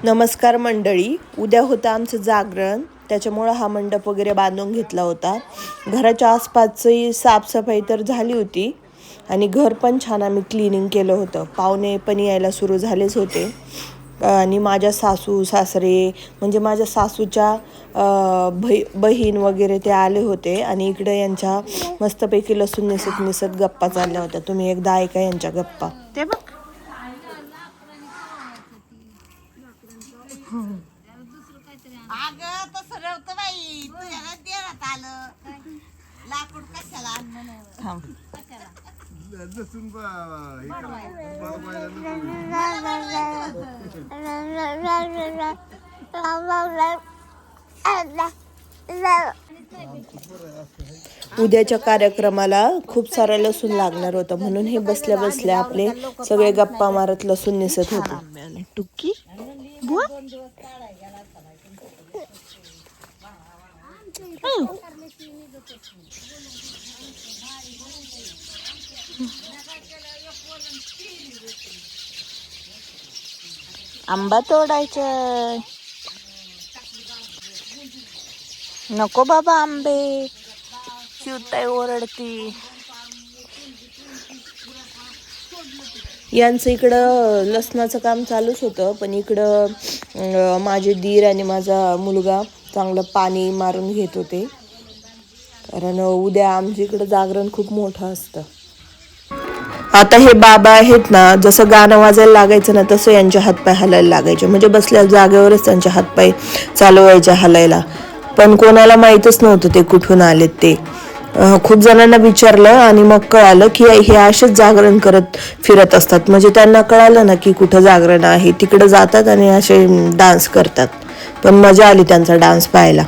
नमस्कार मंडळी, उद्या होतं आमचं जागरण, त्याच्यामुळं हा मंडप वगैरे बांधून घेतला होता. घराच्या आसपासची साफसफाई तर झाली होती आणि घर पण छान आम्ही क्लिनिंग केलं होतं. पाहुणे पण यायला सुरू झालेच होते आणि माझ्या सासू सासरे म्हणजे माझ्या सासूच्या बहीण वगैरे ते आले होते आणि इकडे यांच्या मस्तपैकी लसूण निसत निसत गप्पा चालल्या होत्या. तुम्ही एकदा ऐका यांच्या गप्पा. ते बघ अगं तसं नव्हतं बाई, तुझ्याला देण्यात आलं लाकूड कशाला आणलं उद्याच्या कार्यक्रमाला खूप सारा लसूण लागणार होता, म्हणून हे बसल्या बसल्या आपले सगळे गप्पा मारत लसूण निसत होते. टुक्की आंबा तोडायचं नको बाबा, आंबे चिवताई ओरडती. यांचं इकडं लसणाचं काम चालूच होतं, पण इकडं माझे दीर आणि माझा मुलगा चांगलं पाणी मारून घेत होते, कारण उद्या आमच्या इकडं जागरण खूप मोठं असतं. आता हे बाबा आहेत ना, जसं गाणं वाजायला लागायचं ना तसं यांचे हातपाय हलायला लागायचे, म्हणजे बसल्या जागेवरच त्यांचे हातपाय चालू व्हायचे हलायला. पण कोणाला माहीतच नव्हतं ते कुठून आलेत ते. खूप जणांना विचारलं आणि मग कळालं की हे असेच जागरण करत फिरत असतात. म्हणजे त्यांना कळालं ना की कुठं जागरण आहे, तिकडं जातात आणि असे डान्स करतात. पण मजा आली त्यांचा डान्स पाहायला.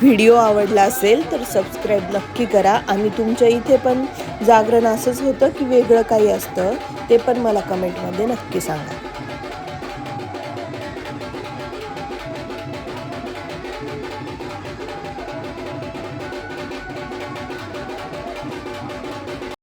व्हिडिओ आवडला असेल तर सबस्क्राईब नक्की करा आणि तुमच्या इथे पण जागरण असंच होतं की वेगळं काही असतं ते पण मला कमेंटमध्ये नक्की सांगा.